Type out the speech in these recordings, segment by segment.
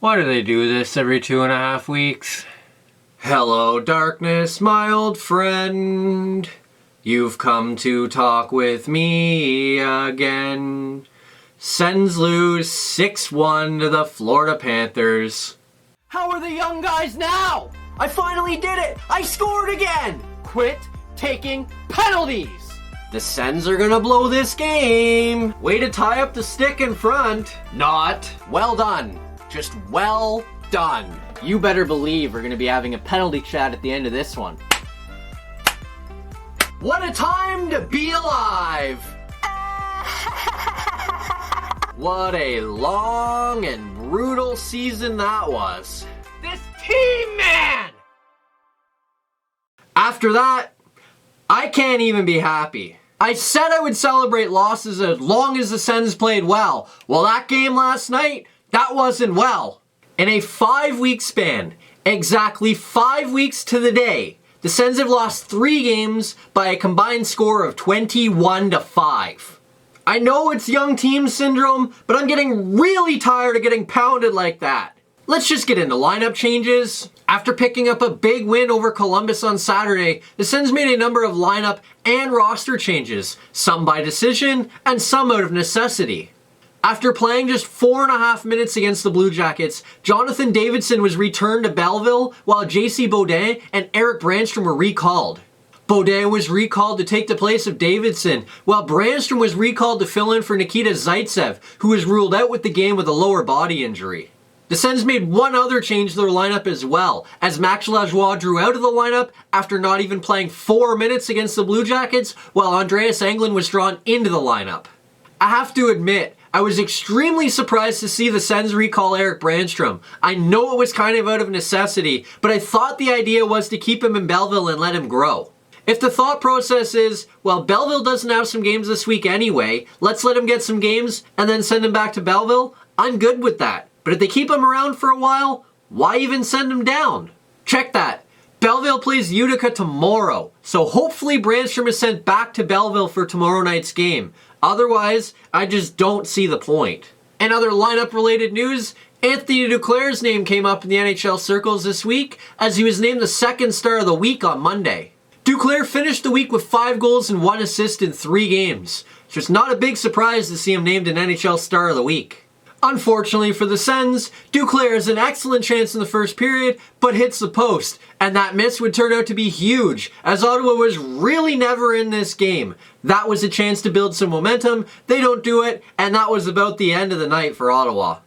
Why do they do this every 2.5 weeks? Hello, darkness, my old friend. You've come to talk with me again. Sens lose 6-1 to the Florida Panthers. How are the young guys now? I finally did it! I scored again! Quit taking penalties! The Sens are gonna blow this game. Way to tie up the stick in front. Not. Well done. Just well done. You better believe we're gonna be having a penalty chat at the end of this one. What a time to be alive! What a long and brutal season that was. This team, man! After that, I can't even be happy. I said I would celebrate losses as long as the Sens played well. Well, that game last night, that wasn't well. In a 5-week span, exactly 5 weeks to the day, the Sens have lost 3 games by a combined score of 21-5. I know it's young team syndrome, but I'm getting really tired of getting pounded like that. Let's just get into lineup changes. After picking up a big win over Columbus on Saturday, the Sens made a number of lineup and roster changes, some by decision and some out of necessity. After playing just 4.5 minutes against the Blue Jackets, Jonathan Davidson was returned to Belleville while JC Beaudin and Eric Brandstrom were recalled. Beaudin was recalled to take the place of Davidson, while Brandstrom was recalled to fill in for Nikita Zaitsev, who was ruled out with the game with a lower body injury. The Sens made one other change to their lineup as well, as Max Lajoie drew out of the lineup after not even playing 4 minutes against the Blue Jackets, while Andreas Englund was drawn into the lineup. I have to admit, I was extremely surprised to see the Sens recall Eric Brandstrom. I know it was kind of out of necessity, but I thought the idea was to keep him in Belleville and let him grow. If the thought process is, well, Belleville doesn't have some games this week anyway, let's let him get some games and then send him back to Belleville, I'm good with that. But if they keep him around for a while, why even send him down? Check that. Belleville plays Utica tomorrow, so hopefully Brandstrom is sent back to Belleville for tomorrow night's game. Otherwise, I just don't see the point. In other lineup-related news, Anthony Duclair's name came up in the NHL circles this week as he was named the second star of the week on Monday. Duclair finished the week with 5 goals and 1 assist in 3 games, so it's not a big surprise to see him named an NHL star of the week. Unfortunately for the Sens, Duclair has an excellent chance in the first period, but hits the post, and that miss would turn out to be huge, as Ottawa was really never in this game. That was a chance to build some momentum, they don't do it, and that was about the end of the night for Ottawa.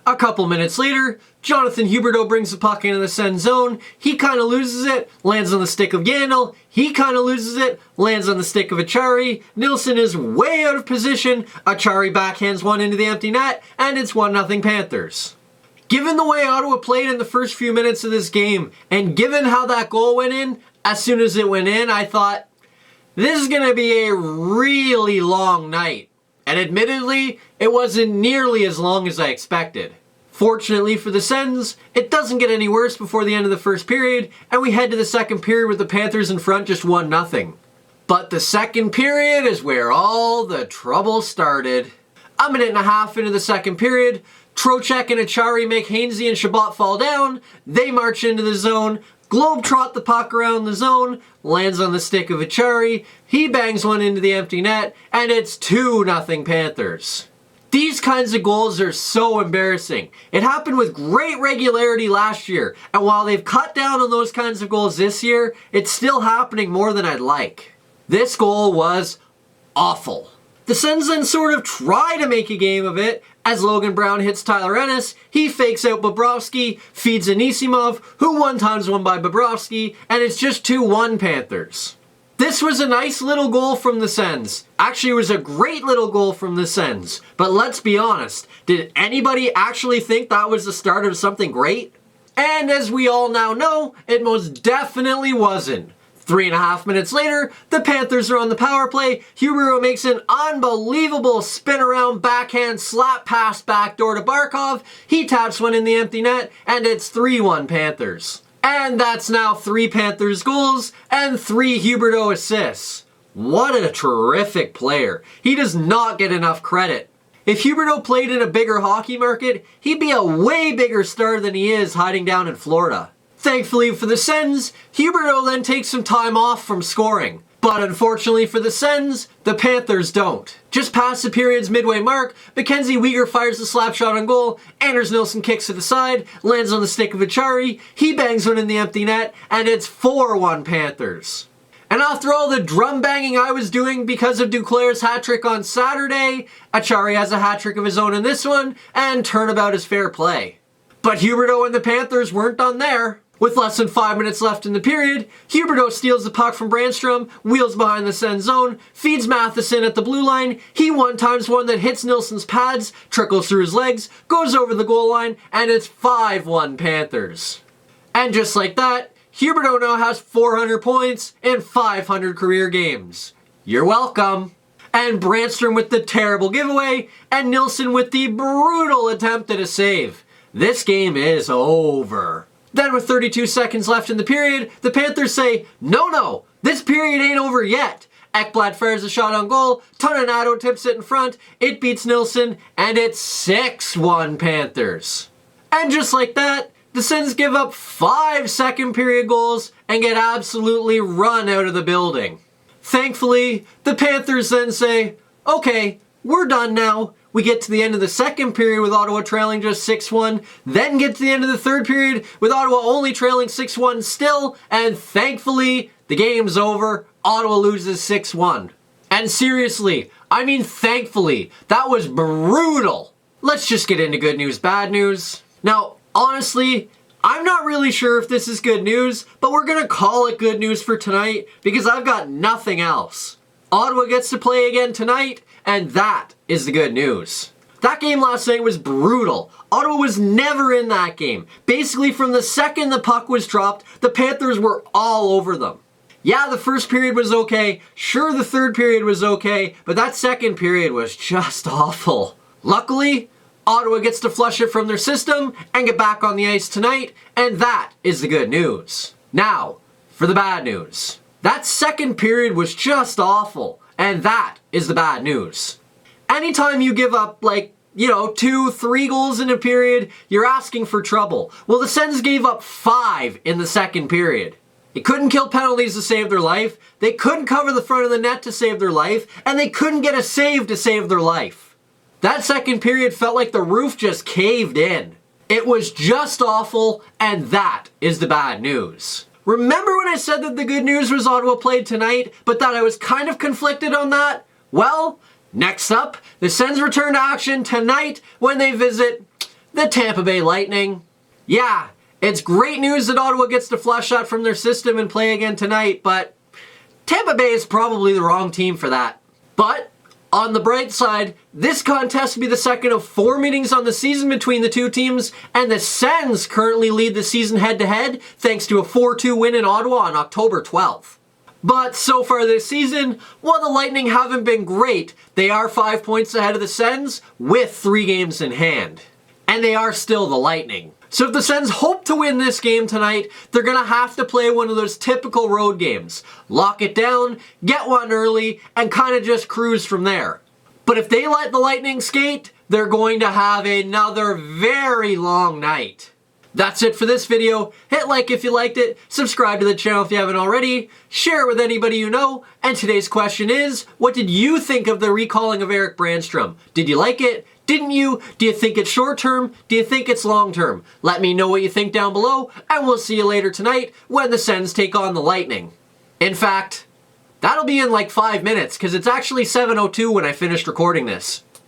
A couple minutes later, Jonathan Huberdeau brings the puck into the Sens zone. He kind of loses it, lands on the stick of Yandel. He kind of loses it, lands on the stick of Achari. Nilsson is way out of position. Achari backhands one into the empty net, and it's 1-0 Panthers. Given the way Ottawa played in the first few minutes of this game, and given how that goal went in, as soon as it went in, I thought, this is going to be a really long night. And admittedly, it wasn't nearly as long as I expected. Fortunately for the Sens, it doesn't get any worse before the end of the first period, and we head to the second period with the Panthers in front just 1-0. But the second period is where all the trouble started. A minute and a half into the second period, Trocheck and Achari make Hainsey and Chabot fall down, they march into the zone, globetrot the puck around the zone, lands on the stick of Achari, he bangs one into the empty net, and it's 2-0 Panthers. These kinds of goals are so embarrassing. It happened with great regularity last year, and while they've cut down on those kinds of goals this year, it's still happening more than I'd like. This goal was awful. The Sens then sort of try to make a game of it, as Logan Brown hits Tyler Ennis, he fakes out Bobrovsky, feeds Anisimov, who one-times won by Bobrovsky, and it's just 2-1 Panthers. This was a nice little goal from the Sens. Actually, it was a great little goal from the Sens. But let's be honest, did anybody actually think that was the start of something great? And as we all now know, it most definitely wasn't. 3.5 minutes later, the Panthers are on the power play. Huberdeau makes an unbelievable spin-around backhand slap pass backdoor to Barkov. He taps one in the empty net, and it's 3-1 Panthers. And that's now 3 Panthers goals and 3 Huberdeau assists. What a terrific player. He does not get enough credit. If Huberdeau played in a bigger hockey market, he'd be a way bigger star than he is hiding down in Florida. Thankfully for the Sens, Huberdeau then takes some time off from scoring. But unfortunately for the Sens, the Panthers don't. Just past the period's midway mark, Mackenzie Weegar fires the slap shot on goal, Anders Nilsson kicks to the side, lands on the stick of Achari, he bangs one in the empty net, and it's 4-1 Panthers. And after all the drum banging I was doing because of Duclair's hat trick on Saturday, Achari has a hat trick of his own in this one, and turnabout is fair play. But Huberdeau and the Panthers weren't done there. With less than 5 minutes left in the period, Huberdeau steals the puck from Brandstrom, wheels behind the Sens zone, feeds Matheson at the blue line, he one-times one that hits Nilsson's pads, trickles through his legs, goes over the goal line, and it's 5-1 Panthers. And just like that, Huberdeau now has 400 points in 500 career games. You're welcome. And Brandstrom with the terrible giveaway, and Nilsson with the brutal attempt at a save. This game is over. Then with 32 seconds left in the period, the Panthers say, no, this period ain't over yet. Ekblad fires a shot on goal, Toninato tips it in front, it beats Nilsson, and it's 6-1 Panthers. And just like that, the Sens give up 5 second period goals and get absolutely run out of the building. Thankfully, the Panthers then say, okay, we're done now. We get to the end of the second period with Ottawa trailing just 6-1, then get to the end of the third period with Ottawa only trailing 6-1 still, and thankfully, the game's over. Ottawa loses 6-1. And seriously, I mean thankfully, that was brutal. Let's just get into good news, bad news. Now, honestly, I'm not really sure if this is good news, but we're gonna call it good news for tonight because I've got nothing else. Ottawa gets to play again tonight, and that is the good news. That game last night was brutal. Ottawa was never in that game. Basically, from the second the puck was dropped, the Panthers were all over them. Yeah, the first period was okay. Sure, the third period was okay, but that second period was just awful. Luckily, Ottawa gets to flush it from their system and get back on the ice tonight, and that is the good news. Now, for the bad news. That second period was just awful, and that is the bad news. Anytime you give up, 2-3 goals in a period, you're asking for trouble. Well, the Sens gave up 5 in the second period. They couldn't kill penalties to save their life, they couldn't cover the front of the net to save their life, and they couldn't get a save to save their life. That second period felt like the roof just caved in. It was just awful, and that is the bad news. Remember when I said that the good news was Ottawa played tonight, but that I was kind of conflicted on that? Well, next up, the Sens return to action tonight when they visit the Tampa Bay Lightning. Yeah, it's great news that Ottawa gets to flush that from their system and play again tonight, but Tampa Bay is probably the wrong team for that. But on the bright side, this contest will be the second of 4 meetings on the season between the two teams, and the Sens currently lead the season head-to-head thanks to a 4-2 win in Ottawa on October 12th. But so far this season, while the Lightning haven't been great, they are 5 points ahead of the Sens with 3 games in hand. And they are still the Lightning. So if the Sens hope to win this game tonight, they're going to have to play one of those typical road games. Lock it down, get one early, and kind of just cruise from there. But if they let the Lightning skate, they're going to have another very long night. That's it for this video. Hit like if you liked it, subscribe to the channel if you haven't already, share it with anybody you know, and today's question is, what did you think of the recalling of Erik Brandstrom? Did you like it? Didn't you? Do you think it's short term? Do you think it's long term? Let me know what you think down below, and we'll see you later tonight when the Sens take on the Lightning. In fact, that'll be in like 5 minutes, because it's actually 7:02 when I finished recording this.